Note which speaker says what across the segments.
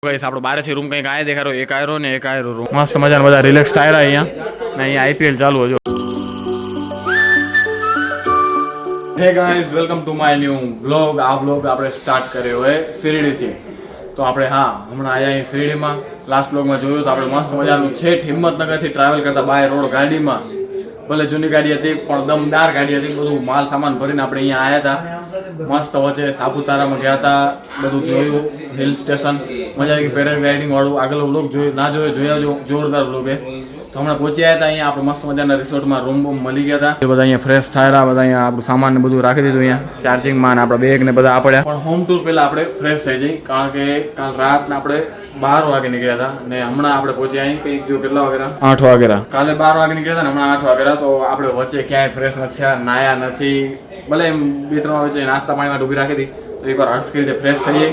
Speaker 1: Guys આપણો બહારથી room કંઈક આયા દેખારો એક આયરો ને એક આયરો રૂમ મસ્ત મજાના બધા રિલેક્સ ટાયરા અહીંયા ને અહીંયા આઈપીએલ ચાલુ હજો hey guys welcome to my new vlog આ વ્લોગ આપણે સ્ટાર્ટ કર્યો હે શિરડીથી તો આપણે હા હમણાં આયા અહીં શિરડીમાં લાસ્ટ વ્લોગમાં જોયું તો આપણે મસ્ત મજાનું છેઠ હિંમતનગરથી ટ્રાવેલ કરતા બાય રોડ ગાડીમાં ભલે જૂની ગાડી હતી પણ દમદાર ગાડી હતી બધું માલ સામાન ભરીને આપણે અહીંયા આવ્યા હતા મસ્ત વચ્ચે સાપુતારામાં ગયા હતા બધું જોયું હિલ સ્ટેશન મજા આવી પેરાગ્લાઇડિંગ વાળું આગળ વ્લોગ જોયું ના જોયા જોરદાર વ્લોગ હે તો હમણાં પહોંચી આવ્યા હતા અહીંયા આપણે મસ્ત મજાના રિસોર્ટમાં રૂમ મળી ગયા હતા બધા અહીંયા ફ્રેશ થયા બધા અહીંયા આપણું સામાન ને બધું રાખી દીધું અહીંયા ચાર્જિંગમાં ને આપણા બેગ ને બધા આપડ્યા પણ હોમ ટૂર પહેલા આપણે ફ્રેશ થઈ જઈએ કારણ કે કાલ રાતના આપણે 12 વાગે નીકળ્યા હતા ને હમણાં આપણે પહોંચ્યા અહીં કંઈક જો કેટલા વાગ્યા 8 વાગ્યા કાલે 12 વાગે નીકળ્યા હતા ને હમણાં 8 વાગ્યા તો આપણે વચ્ચે ક્યાંય ફ્રેશ નથી થયા નાયા નથી ભલે એમ 2-3 વચ્ચે નાસ્તા પાણીમાં ડૂબી રાખી હતી તો એકવાર હર્ષ કરી ફ્રેશ થઈએ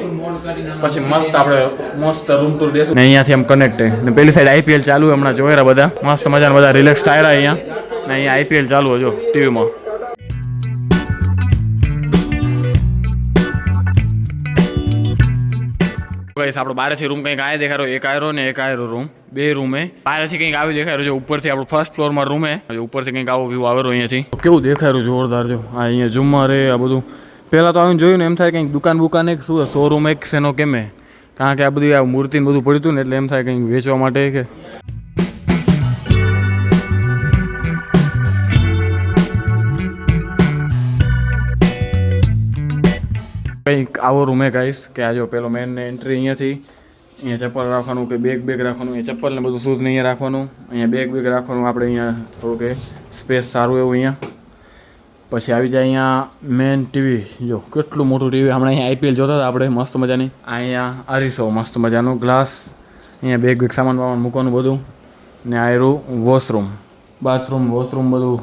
Speaker 1: પછી મસ્ત આપણે મસ્ત રૂમ ટૂર દેશું ને અહીંયાથી એમ કનેક્ટ ને પેલી સાઈડ આઈપીએલ ચાલુ હમણાં જોયેલા બધા મસ્ત મજાના બધા રિલેક્સ ટાયરા અહીંયા ને અહીંયા આઈપીએલ ચાલુ હજો ટીવીમાં ગાઈસ આપણો બહારથી રૂમ કંઈક આયા દેખારો એક આયરો ને એક આયરો રૂમ બે રૂમ હે બહારથી કંઈક આવી દેખાય છે ઉપરથી આપણો ફર્સ્ટ ફ્લોરમાં રૂમ હે ઉપરથી કંઈક આવો વ્યૂ આવેરો અહીંયાથી કેવું દેખાય જોરદાર જો આ અહીંયા ઝુમ્મર હે આ બધું પહેલાં તો આવીને જોયું ને એમ થાય કંઈક દુકાન એક શું શોરૂમ એક શેનો કેમે કારણ કે આ બધી આ મૂર્તિ બધું પડ્યું હતું ને એટલે એમ થાય કંઈક વેચવા માટે કે કંઈક આવો રૂમ હે ગાઈસ કે આ જો પેલો મેન ને એન્ટ્રી અહીંયાથી અહીંયા ચપ્પલ રાખવાનું કે બેગ રાખવાનું અહીંયા ચપ્પલ ને બધું શૂઝ ને અહીંયા રાખવાનું અહીંયા બેગ રાખવાનું આપણે અહીંયા થોડુંક સ્પેસ સારું એવું અહીંયા પછી આવી જાય અહીંયા મેન ટીવી જો કેટલું મોટું ટીવી હમણાં અહીંયા આઈપીએલ જોતા હતા આપણે મસ્ત મજાની અહીંયા અરીસો મસ્ત મજાનું ગ્લાસ અહીંયા બેગ સામાન વામાન મૂકવાનું બધું ને આ રહ્યું વોશરૂમ બાથરૂમ વોશરૂમ બધું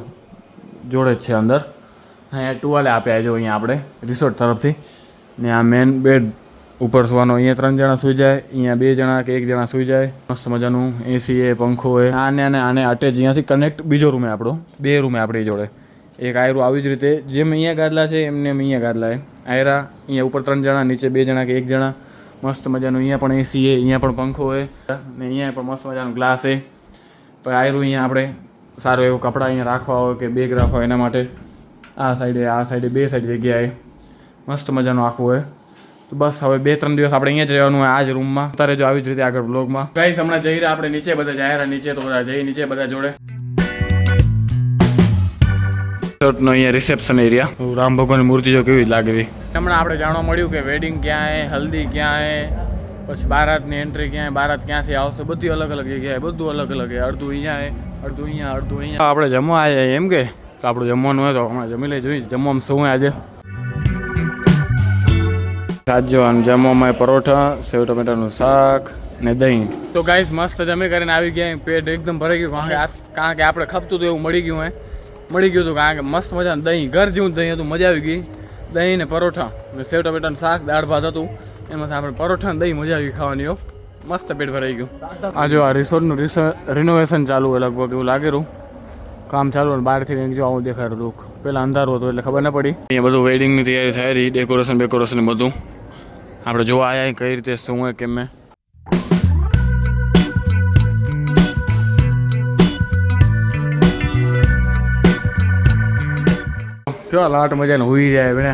Speaker 1: જોડે જ છે અંદર અહીંયા ટુવાલે આપ્યા જો અહીંયા આપણે રિસોર્ટ તરફથી ને આ મેન બેડ ઉપર સુવાનો અહીંયા 3 જણા સુઈ જાય અહીંયા 2 જણા કે 1 જણા સુઈ જાય મસ્ત મજાનું એસી એ પંખો હોય આને અટેચ અહીંયાથી કનેક્ટ બીજો રૂમ આપણો 2 રૂમ આપણી જોડે એક આયરું આવી જ રીતે જેમ અહીંયા ગાદલા છે એમને એમ અહીંયા ગાદલા છે આયરા અહીંયા ઉપર 3 જણા નીચે 2 જણા કે 1 જણા મસ્ત મજાનું અહીંયા પણ એસી છે અહીંયા પણ પંખો હોય ને અહીંયા પણ મસ્ત મજાનું ગ્લાસ છે પણ આયરું અહીંયા આપણે સારું એવું કપડાં અહીંયા રાખવા હોય કે બેગ રાખવા હોય એના માટે આ સાઈડે 2 સાઈડ જગ્યાએ મસ્ત મજાનું આખું હોય તો બસ હવે 2-3 દિવસ આપણે અહીંયા જ રહેવાનું હોય આ જ રૂમમાં અત્યારે જો આવી જ રીતે આગળ બ્લોગમાં ગાઈસ હમણાં જઈ રહ્યા આપણે નીચે બધા જાય નીચે તો બધા જઈ નીચે બધા જોડે નો અહીંયા રિસેપ્શન એરિયા રામ ભગવાનની મૂર્તિ જો કેવી લાગે હમણાં આપણે જાણવા મળ્યું કે વેડિંગ ક્યાં હે હલ્દી ક્યાં હે પછી બારાતની એન્ટ્રી ક્યાં બારાત ક્યાંથી આવશે બધી અલગ અલગ જગ્યાએ બધું અલગ અલગ હે અડધું અહીંયા હે અડધું અહીંયા આપણે જમવા આવ્યા એમ કે આપણું જમવાનું હોય તો હમણાં જમી લઈ જોઈએ જમવામાં શું હોય આજે સાજો અને જમવામાં પરોઠા સેવ ટમેટાનું શાક ને દહીં તો ગાઈસ મસ્ત જમી કરીને આવી ગયા પેટ એકદમ ભરાઈ ગયું કારણ કે આપણે ખપતું તો એવું મળી ગયું હતું કારણ કે મસ્ત મજાનું દહીં ઘર જેવું દહીં હતું મજા આવી ગઈ દહીં ને પરોઠા ને સેવ ટમેટાનું શાક દાળ ભાત હતું એમાંથી આપણે પરોઠા ને દહીં મજા આવી ખાવાની મસ્ત પેટ ભરાઈ ગયું આ જો આ રિસોર્ટનું રિનોવેશન ચાલુ હોય લગભગ એવું લાગેલું કામ ચાલુ હોય બહારથી કંઈક જો આવું દેખાયું લુક પહેલાં અંધારું હતું એટલે ખબર ન પડી અહીંયા બધું વેડિંગની તૈયારી થઈ રહી ડેકોરેશન બધું આપણે જોવા આવ્યા કઈ રીતે શું હોય કેમ મેં કેવા લાટ મજાને હુઈ જાય બેને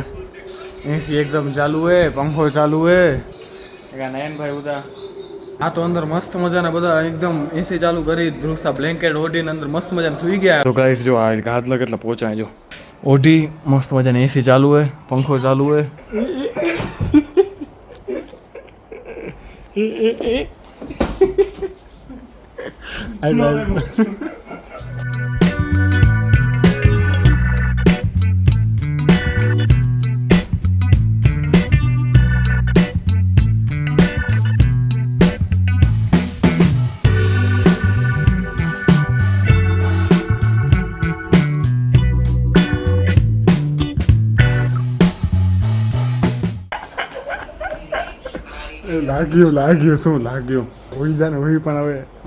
Speaker 1: એસી એકદમ ચાલુ હે પંખો ચાલુ હે નયનભાઈ ઉદા આ તો અંદર મસ્ત મજાના બધા એકદમ એસી ચાલુ કરી ધ્રુસા બ્લેન્કેટ ઓઢીને અંદર મસ્ત મજાને સુઈ ગયા તો ગાઈસ જો આ હાથલા કેટલા પહોંચાય જો ઓઢી મસ્ત મજાને એસી ચાલુ હે પંખો ચાલુ હે લાગ્યું શું લાગ્યું હોઈ જાય ને હોઈ પણ હવે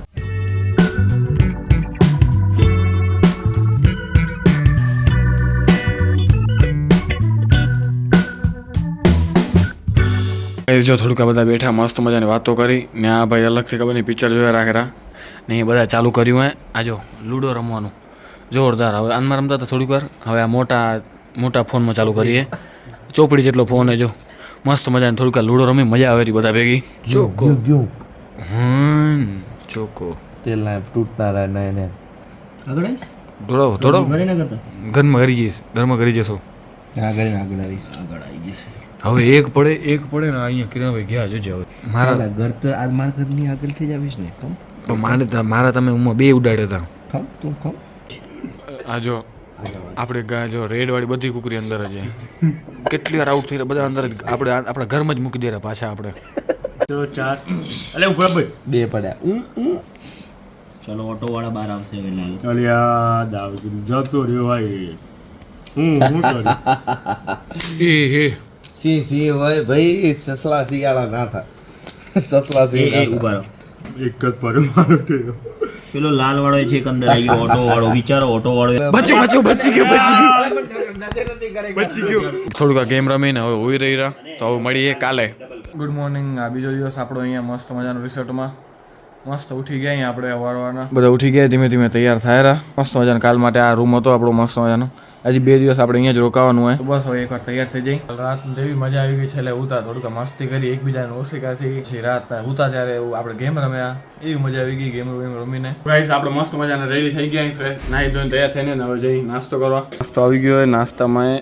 Speaker 1: જો થોડુંક આ બધા બેઠા મસ્ત મજાની વાતો કરી ને આ ભાઈ અલગથી ખબર નહીં પિક્ચર જોયા રાખેલા ને એ બધા ચાલુ કર્યું હે આ જો લૂડો રમવાનું જોરદાર. હવે આનમાં રમતા હતા થોડીક વાર, હવે આ મોટા ફોનમાં ચાલુ કરીએ. ચોપડી જેટલો ફોન હે જો મસ્ત મજાની થોડીક વાર લૂડો રમી મજા આવે બધા ભેગી. ચોકો ચોકો
Speaker 2: તેલ ના તૂટનારા ને આગળ આવીશ
Speaker 1: થોડો ઘરમાં કરી જશો.
Speaker 2: આગળ આવીશ
Speaker 1: હવે એક પડે ને અહીંયા કિરણભાઈ ગયા જોજે. હવે મારા
Speaker 2: ઘર તો આ માર ઘરની આગળ થઈ જ આવીશ ને કમ
Speaker 1: મારા તમે ઉમાં બે ઉડાડ્યા હતા.
Speaker 2: કમ તું કમ
Speaker 1: આ જો આપણે જો રેડ વાળી બધી કુકરી અંદર જ કેટલી વાર આઉટ થઈ રહ્યા બધા અંદર જ આપણે આપણા ઘરમાં જ મૂકી દે પાછા આપણે.
Speaker 3: તો 4 અલે ઉપર ભાઈ
Speaker 2: 2 પડ્યા.
Speaker 4: ચલો ઓટો વાળા બહાર આવશે વેલાલ.
Speaker 3: અલ્યા દાવ કીધું જતો રહ્યો ભાઈ. હું કરું
Speaker 1: એ
Speaker 2: સી હોય ભાઈ સસલા શિયાળા ના થા સસલા
Speaker 4: એ ઉભા રહો.
Speaker 3: એક જ પર મારો ટેરો
Speaker 4: પેલો લાલ વાળો છે એક અંદર આવી ગયો ઓટો વાળો. વિચારો ઓટો વાળો
Speaker 1: બચી ગયો. થોડુંક આ ગેમ રમીને હવે હોઈ રહી રહ્યા તો હવે મળીએ કાલે. Good morning. આ બીજો દિવસ આપણો અહીંયા મસ્ત મજાનો રિસોર્ટમાં મસ્ત ઉઠી ગયા. અહીંયા આપણે વાળવાના બધા ઉઠી ગયા, ધીમે ધીમે તૈયાર થાય રહ્યા મસ્ત મજાનો. કાલ માટે આ રૂમ હતો આપણો મસ્ત મજાનો. હજી 2 દિવસ આપણે અહીંયા જ રોકાવાનું હોય. બસ હવે એકવાર તૈયાર થઈ જાય. રાત જેવી મજા આવી ગઈ છે એટલે ઉતા થોડુંક મસ્તી કરી એકબીજાને ઓશિકાથી. પછી રાત ઉતા ત્યારે એવું આપણે ગેમ રમ્યા એવી મજા આવી ગઈ ગેમ રમીને. ગાઈસ આપણે મસ્ત મજાને રેડી થઈ ગયા, ફ્રેશ નાહી ધોઈને તૈયાર થઈને હવે જઈ નાસ્તો કરવા. નાસ્તો આવી ગયો હોય. નાસ્તામાં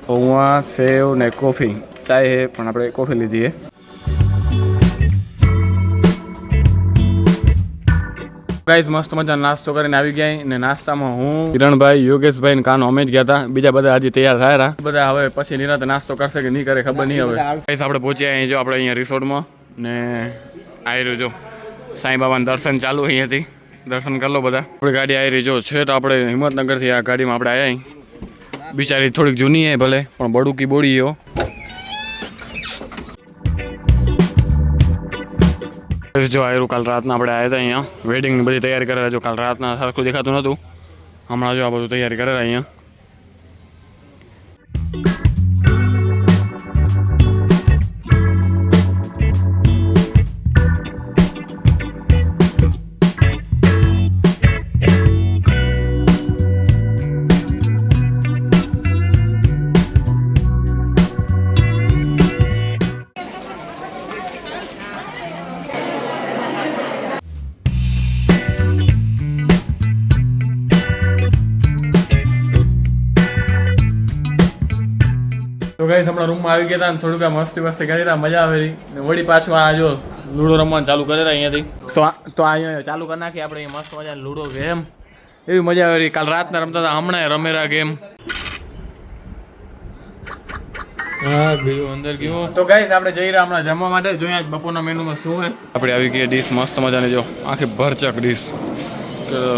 Speaker 1: પૌવા સેવ ને કોફી ચાય હે પણ આપણે કોફી લીધી હે. ગાઈસ મસ્ત મજા નાસ્તો કરીને આવી ગયા ને નાસ્તામાં હું કિરણભાઈ યોગેશભાઈ ને કાનો અમે જ ગયા હતા. બીજા બધા હજી તૈયાર થયા બધા. હવે પછી નિરાતે નાસ્તો કરશે કે નહીં કરે ખબર નહીં. હવે ગાઈસ આપણે પહોંચ્યા અહીં જો આપણે અહીંયા રિસોર્ટમાં ને આવી રહ્યું જો સાંઈ બાબાના દર્શન ચાલુ અહીંયાથી દર્શન કરી લો બધા. આપણી ગાડી આવી રહી જો છે તો આપણે હિંમતનગરથી આ ગાડીમાં આપણે આવ્યા. બિચારી થોડીક જૂની હે ભલે પણ બડુકી બોડી હો. જો આયરું કાલ રાતના આપણે આવ્યા હતા અહીંયા વેડિંગની બધી તૈયારી કરેલા. જો કાલ રાતના સરખું દેખાતું નહોતું, હમણાં જો આ બધું તૈયારી કરેલા અહીંયા. તો ગાઈસ આપણા રૂમમાં આવી ગયા હતા ને થોડુંક મસ્તી મસ્તી કરી રહ્યા, મજા આવે રહી ને વળી પાછું આ જો લૂડો રમવાનું ચાલુ કરે અહીંયાથી. તો અહીંયા ચાલુ કરી નાખી આપણે મસ્ત મજા લૂડો ગેમ એવી મજા આવે રહી. કાલ રાતના રમતા હતા, હમણાં રમેરા ગેમ. હા ગયો અંદર ગયો. તો ગાઈસ આપણે જઈ રહ્યા હમણાં જમવા માટે. જોઈએ બપોરના મેનુમાં શું છે. આપણે આવી ગઈ ડીશ મસ્ત મજાની જો આખી ભરચક ડીશ.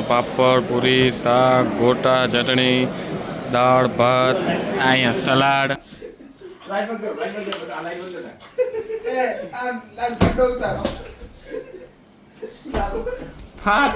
Speaker 1: પાપડ પૂરી શાક ગોટા ચટણી દાળ ભાત અહીંયા સલાડ. હા